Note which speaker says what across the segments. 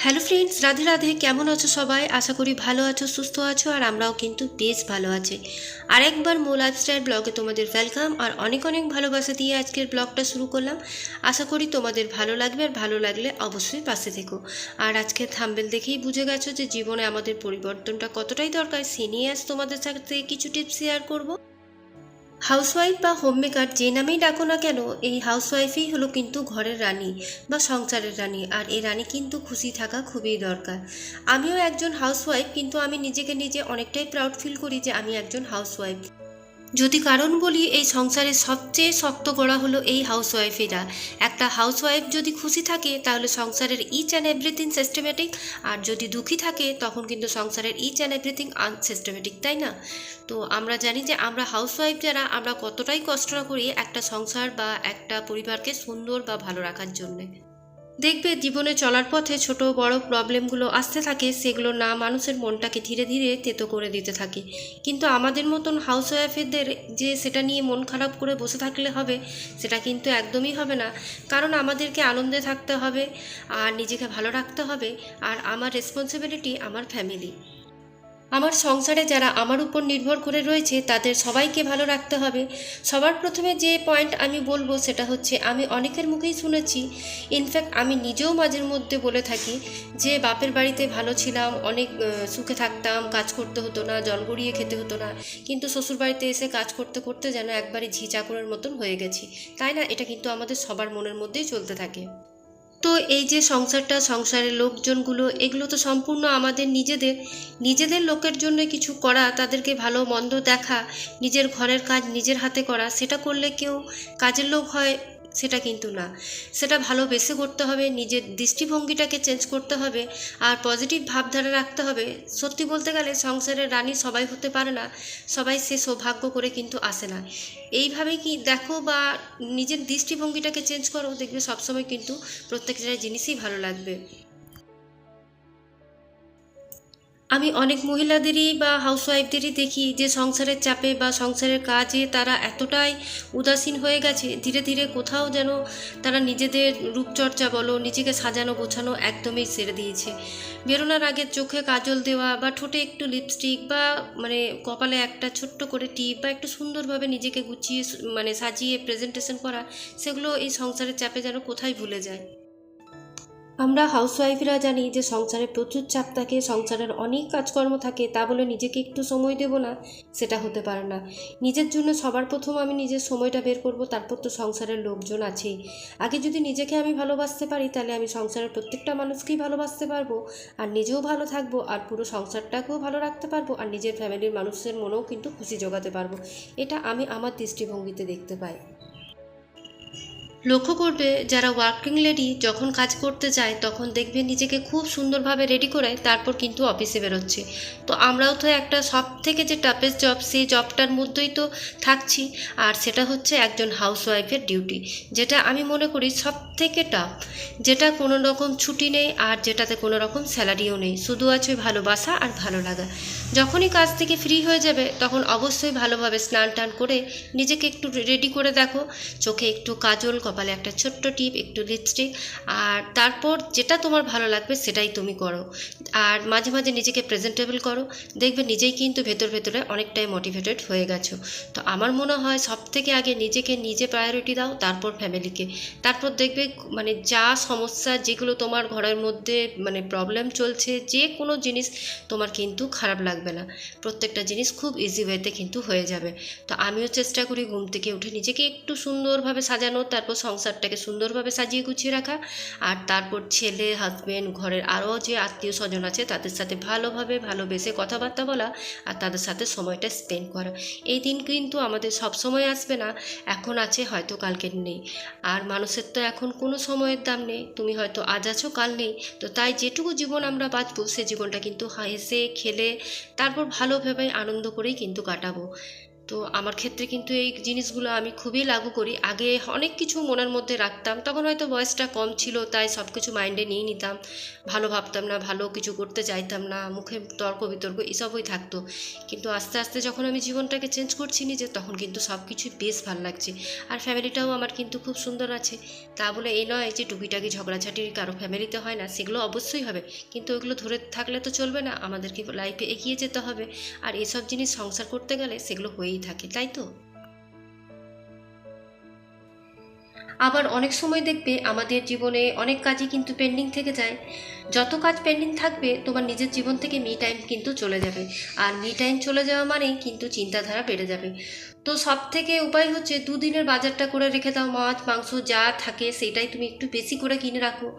Speaker 1: Hello friends, Radhe Radhe. কেমন আছো সবাই? আশা করি ভালো আছো, সুস্থ আছো, আর আমরাও কিন্তু বেশ ভালো আছি। আরেকবার মো লাইফস্টাইল ব্লগে তোমাদের ওয়েলকাম আর অনেক অনেক ভালোবাসা দিয়ে আজকের ব্লগটা শুরু করলাম। আশা করি তোমাদের ভালো লাগবে, আর ভালো লাগলে অবশ্যই পাশে থেকো। আর আজকের থাম্বনেল দেখেই বুঝে গেছো যে জীবনে আমাদের পরিবর্তনটা কতটাই দরকার। সে নিয়ে আজ তোমাদের সাথে কিছু টিপস শেয়ার করব। হাউসওয়াইফ বা হোমমেকার যে নামেই ডাকো না কেন, এই হাউসওয়াইফই হলো কিন্তু ঘরের রানী বা সংসারের রানী। আর এই রানী কিন্তু খুশি থাকা খুবই দরকার। আমিও একজন হাউসওয়াইফ, কিন্তু আমি নিজেকে নিজে অনেকটাই প্রাউড ফিল করি যে আমি একজন হাউসওয়াইফ। যদি কারণ বলি, এই সংসারের সবচেয়ে শক্ত গোড়া হলো এই হাউসওয়াইফেরা। একটা হাউসওয়াইফ যদি খুশি থাকে তাহলে সংসারের ইচ অ্যান্ড এভরিথিং সিস্টেমেটিক, আর যদি দুঃখী থাকে তখন কিন্তু সংসারের ইচ অ্যান্ড এভরিথিং আনসিস্টেমেটিক, তাই না? তো আমরা জানি যে আমরা হাউসওয়াইফ যারা, আমরা কতটাই কষ্ট করি একটা সংসার বা একটা পরিবারকে সুন্দর বা ভালো রাখার জন্যে। দেখবে জীবনে চলার পথে ছোট বড় প্রবলেমগুলো আসতে থাকে, সেগুলো না মানুষের মনটাকে ধীরে ধীরে তেতো করে দিতে থাকে। কিন্তু আমাদের মতন হাউসওয়াইফদের যে সেটা নিয়ে মন খারাপ করে বসে থাকলে হবে, সেটা কিন্তু একদমই হবে না। কারণ আমাদেরকে আনন্দে থাকতে হবে, আর নিজেকে ভালো রাখতে হবে। আর আমার রেসপন্সিবিলিটি আমার ফ্যামিলি, আমার সংসারে যারা আমার উপর নির্ভর করে রয়েছে তাদের সবাইকে ভালো রাখতে হবে। সবার প্রথমে যে পয়েন্ট আমি বলবো সেটা হচ্ছে, আমি অনেকের মুখেই শুনেছি, ইনফ্যাক্ট আমি নিজেও মাঝের মধ্যে বলে থাকি যে বাপের বাড়িতে ভালো ছিলাম, অনেক সুখে থাকতাম, কাজ করতে হতো না, জল গড়িয়ে খেতে হতো না, কিন্তু শ্বশুর বাড়িতে এসে কাজ করতে করতে যেন একবারে ঝি চাকরের মতন হয়ে গেছি। তাই না? এটা কিন্তু আমাদের সবার মনের মধ্যেই চলতে থাকে। তো এই যে সংসারটা, সংসারের লোকজনগুলো, এগুলো তো সম্পূর্ণ আমাদের নিজেদের নিজেদের লোকের জন্য কিছু করা, তাদেরকে ভালো মন্দ দেখা, নিজের ঘরের কাজ নিজের হাতে করা, সেটা করলে কেউ কাজের লোক হয় সেটা কিন্তু না। সেটা ভালোবেসে করতে হবে, নিজের দৃষ্টিভঙ্গিটাকে চেঞ্জ করতে হবে, আর পজিটিভ ভাবধারা রাখতে হবে। সত্যি বলতে গেলে সংসারের রানী সবাই হতে পারে না, সবাই সে সৌভাগ্য করে কিন্তু আসে না। এইভাবে কি দেখো বা নিজের দৃষ্টিভঙ্গিটাকে চেঞ্জ করো, দেখবে সবসময় কিন্তু প্রত্যেকটা জিনিসই ভালো লাগবে। আমি অনেক মহিলাদেরই বা হাউসওয়াইফদেরই দেখি যে সংসারের চাপে বা সংসারের কাজে তারা এতটাই উদাসীন হয়ে গেছে, ধীরে ধীরে কোথাও যেন তারা নিজেদের রূপচর্চা বলো, নিজেকে সাজানো গোছানো একদমই ছেড়ে দিয়েছে। বেরোনোর আগে চোখে কাজল দেওয়া বা ঠোঁটে একটু লিপস্টিক বা মানে কপালে একটা ছোট্ট করে টিপ বা একটু সুন্দরভাবে নিজেকে গুছিয়ে সাজিয়ে প্রেজেন্টেশন করা, সেগুলো এই সংসারের চাপে যেন কোথায় ভুলে যায়। আমরা হাউসওয়াইফরা জানি যে সংসারে প্রচুর চাপ থাকে, সংসারের অনেক কাজকর্ম থাকে, তা বলে নিজেকে একটু সময় দেব না, সেটা হতে পারে না। নিজের জন্য সবার প্রথম আমি নিজের সময়টা বের করব, তারপর তো সংসারের লোকজন আছেই। আগে যদি নিজেকে আমি ভালোবাসতে পারি, তাহলে আমি সংসারের প্রত্যেকটা মানুষকেই ভালোবাসতে পারবো, আর নিজেও ভালো থাকবো, আর পুরো সংসারটাকেও ভালো রাখতে পারবো, আর নিজের ফ্যামিলির মানুষের মনেও কিন্তু খুশি জোগাতে পারবো। এটা আমি আমার দৃষ্টিভঙ্গিতে দেখতে পাই। লক্ষ্য করবে যারা ওয়ার্কিং লেডি যখন কাজ করতে যায় তখন দেখবে নিজেকে খুব সুন্দরভাবে রেডি করে তারপর কিন্তু অফিসে বেরোচ্ছে। তো আমরাও তো একটা সব থেকে যে টাফেস্ট জব, সেই জবটার মধ্যেই তো থাকছি, আর সেটা হচ্ছে একজন হাউসওয়াইফের ডিউটি, যেটা আমি মনে করি সব থেকে টাফ, যেটা কোনো রকম ছুটি নেই, আর যেটাতে কোনো রকম স্যালারিও নেই, শুধু আছে ভালোবাসা আর ভালো লাগা। যখনই কাজ থেকে ফ্রি হয়ে যাবে তখন অবশ্যই ভালোভাবে স্নান টান করে নিজেকে একটু রেডি করে দেখো, চোখে একটু কাজল, কপালে একটা ছোট্ট টিপ, একটু লিপস্টিক, আর তারপর যেটা তোমার ভালো লাগবে সেটাই তুমি করো। আর মাঝে মাঝে নিজেকে প্রেজেন্টেবল করো, দেখবে নিজেই কিন্তু ভেতর ভেতরে অনেকটাই মোটিভেটেড হয়ে গেছো। তো আমার মনে হয় সব থেকে আগে নিজেকে নিজে প্রায়োরিটি দাও, তারপর ফ্যামিলিকে, তারপর দেখবে যা সমস্যা, যেগুলো তোমার ঘরের মধ্যে প্রবলেম চলছে, যে কোনো জিনিস তোমার কিন্তু খারাপ লাগবে না, প্রত্যেকটা জিনিস খুব ইজি ওয়েতে কিন্তু হয়ে যাবে। তো আমিও চেষ্টা করি ঘুম থেকে উঠে নিজেকে একটু সুন্দরভাবে সাজানো, তারপর সংসারটাকে সুন্দরভাবে সাজিয়ে গুছিয়ে রাখা, আর তারপর ছেলে, হাজব্যান্ড, ঘরের আরও যে আত্মীয় স্বজন আছে তাদের সাথে ভালোভাবে ভালোবেসে কথাবার্তা বলা, আর তাদের সাথে সময়টা স্পেন্ড করা। এই দিন কিন্তু আমাদের সব সময় আসবে না, এখন আছে হয়তো কালকে নেই। আর মানুষের তো এখন কোনো সময়ের দাম নেই, তুমি হয়তো আজ আছো কাল নেই। তো তাই যেটুকু জীবন আমরা বাঁচবো সে জীবনটা কিন্তু হেসে খেলে তারপর ভালোভাবে আনন্দ করেই কিন্তু কাটাবো। তো আমার ক্ষেত্রে কিন্তু এই জিনিসগুলো আমি খুবই লাগু করি। আগে অনেক কিছু মনের মধ্যে রাখতাম, তখন হয়তো বয়সটা কম ছিল, তাই সব কিছু মাইন্ডে নিয়ে নিতাম, ভালো ভাবতাম না, ভালো কিছু করতে চাইতাম না, মুখে তর্ক বিতর্ক এসবই থাকতো। কিন্তু আস্তে আস্তে যখন আমি জীবনটাকে চেঞ্জ করছি নিজে, তখন কিন্তু সব কিছুই বেশ ভালো লাগছে। আর ফ্যামিলিটাও আমার কিন্তু খুব সুন্দর আছে। তা বলে এই নয় যে টুকিটাকি ঝগড়াঝাটি কারো ফ্যামিলিতে হয় না, সেগুলো অবশ্যই হবে, কিন্তু ওগুলো ধরে থাকলে তো চলবে না, আমাদেরকে লাইফে এগিয়ে যেতে হবে। আর এসব জিনিস সংসার করতে গেলে সেগুলো হয়েই থাকে, তাই তো। আবার অনেক সময় দেখবে আমাদের জীবনে অনেক কাজই কিন্তু পেন্ডিং থেকে যায়। যত কাজ পেন্ডিং থাকবে তোমার নিজের জীবন থেকে মি টাইম কিন্তু চলে যাবে। আর মি টাইম চলে যাওয়া মানেই কিন্তু চিন্তাধারা বেড়ে যাবে। তো সব থেকে উপায় হচ্ছে দুদিনের বাজারটা করে রেখে দাও, মাছ মাংস যা থাকে সেটাই তুমি একটু বেশি করে কিনে রাখো।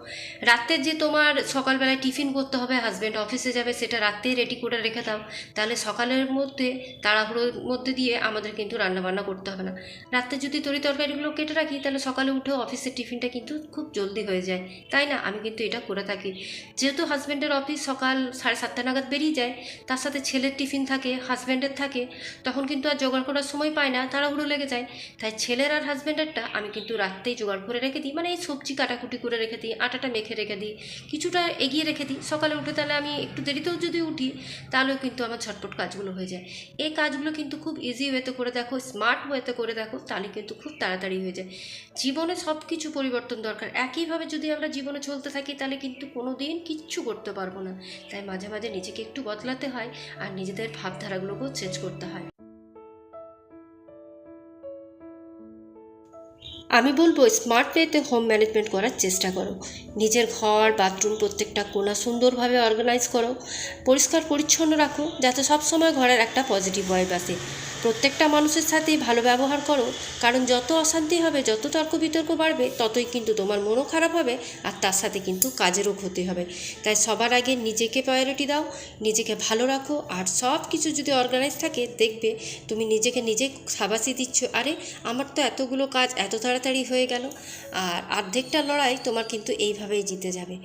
Speaker 1: রাতের যে তোমার সকালবেলায় টিফিন করতে হবে, হাজব্যান্ড অফিসে যাবে, সেটা রাতেই রেডি করে রেখে দাও। তাহলে সকালের মধ্যে তাড়াহুড়োর মধ্যে দিয়ে আমাদের কিন্তু রান্নাবান্না করতে হবে না। রাতে যদি তরি তরকারিগুলো কেটে রাখি, তাহলে সকালে উঠেও অফিসের টিফিনটা কিন্তু খুব জলদি হয়ে যায়, তাই না? আমি কিন্তু এটা করে থাকি। যেহেতু হাজব্যান্ডের অফিস সকাল 7:30 নাগাদ বেরিয়ে যায়, তার সাথে ছেলের টিফিন থাকে, হাজব্যান্ডের থাকে, তখন কিন্তু আর জোগাড় করার সময় পায় না, তাড়াহুড়ো লেগে যায়। তাই ছেলের আর হাজব্যান্ডেরটা আমি কিন্তু রাত্রেই জোগাড় করে রেখে দিই, মানে এই সবজি কাটাকুটি করে রেখে দিই, আটাটা মেখে রেখে দিই, কিছুটা এগিয়ে রেখে দিই। সকালে উঠে তাহলে আমি একটু দেরিতেও যদি উঠি, তাহলেও কিন্তু আমার ঝটপট কাজগুলো হয়ে যায়। এই কাজগুলো কিন্তু খুব ইজি ওয়েতে করে দেখো, স্মার্ট ওয়েতে করে দেখো, তাহলে কিন্তু খুব তাড়াতাড়ি হয়ে যায়। জীবনে সব কিছু পরিবর্তন দরকার। একইভাবে যদি আমরা জীবনে চলতে থাকি, তাহলে কিন্তু কোনো দিন কিচ্ছু করতে পারবো না। তাই মাঝে মাঝে নিজেকে একটু বদলাতে হয়, আর নিজেদের ভাবধারাগুলোকেও চেঞ্জ করতে হয়। আমি বলবো স্মার্ট ওয়েতে হোম ম্যানেজমেন্ট করার চেষ্টা করো। নিজের ঘর বাথরুম প্রত্যেকটা কোণা সুন্দরভাবে অর্গানাইজ করো, পরিষ্কার পরিচ্ছন্ন রাখো, যাতে সবসময় ঘরের একটা পজিটিভ ভাইব আসে। প্রত্যেকটা মানুষের সাথেই ভালো ব্যবহার করো, কারণ যত অশান্তি হবে, যত তর্ক বিতর্ক বাড়বে, ততই কিন্তু তোমার মনও খারাপ হবে, আর তার সাথে কিন্তু কাজেরও ক্ষতি হবে। তাই সবার আগে নিজেকে প্রায়োরিটি দাও, নিজেকে ভালো রাখো, আর সব কিছু যদি অর্গানাইজ থাকে, দেখবে তুমি নিজেকে নিজে সাবাসি দিচ্ছ, আরে আমার তো এতগুলো কাজ এত তাড়াতাড়ি হয়ে গেল। আর অর্ধেকটা লড়াই তোমার কিন্তু এইভাবেই জিতে যাবে।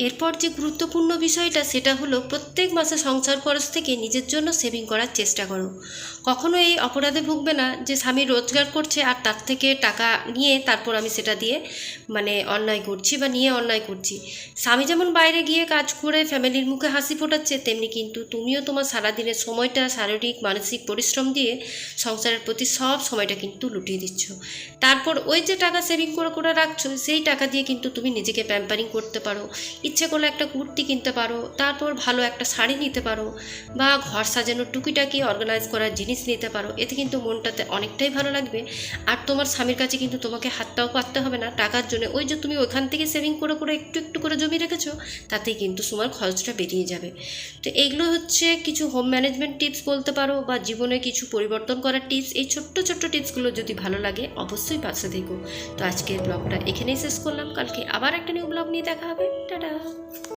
Speaker 1: এরপর যে গুরুত্বপূর্ণ বিষয়টা, সেটা হলো প্রত্যেক মাসে সংসার খরচ থেকে নিজের জন্য সেভিং করার চেষ্টা করো। কখনো এই অপরাধে ভুগবে না যে স্বামী রোজগার করছে আর তার থেকে টাকা নিয়ে তারপর আমি সেটা দিয়ে মানে অন্যায় করছি বা নিয়ে অন্যায় করছি। স্বামী যেমন বাইরে গিয়ে কাজ করে ফ্যামিলির মুখে হাসি ফোটাচ্ছে, তেমনি কিন্তু তুমিও তোমার সারাদিনের সময়টা শারীরিক মানসিক পরিশ্রম দিয়ে সংসারের প্রতি সব সময়টা কিন্তু লুটিয়ে দিচ্ছ। তারপর ওই যে টাকা সেভিং করে করে রাখছো, সেই টাকা দিয়ে কিন্তু তুমি নিজেকে প্যাম্পারিং করতে পারো। ইচ্ছে করলে একটা কুর্তি কিনতে পারো, তারপর ভালো একটা শাড়ি নিতে পারো, বা ঘর সাজানোর টুকিটাকি অর্গানাইজ করার জিনিস নিতে পারো। এতে কিন্তু মনটাতে অনেকটাই ভালো লাগবে। আর তোমার স্বামীর কাছে কিন্তু তোমাকে হাতটাও পাততে হবে না টাকার জন্য। ওই যে তুমি ওইখান থেকে সেভিং করে করে একটু একটু করে জমিয়ে রেখেছো, তাতেই কিন্তু তোমার খরচটা বেরিয়ে যাবে। তো এইগুলো হচ্ছে কিছু হোম ম্যানেজমেন্ট টিপস বলতে পারো, বা জীবনে কিছু পরিবর্তন করার টিপস। এই ছোট্ট ছোট্ট টিপসগুলো যদি ভালো লাগে, অবশ্যই পাশে থেকো। তো আজকের ব্লগটা এখানেই শেষ করলাম, কালকে আবার একটা নিউ ব্লগ নিয়ে দেখা হবে। টাটা।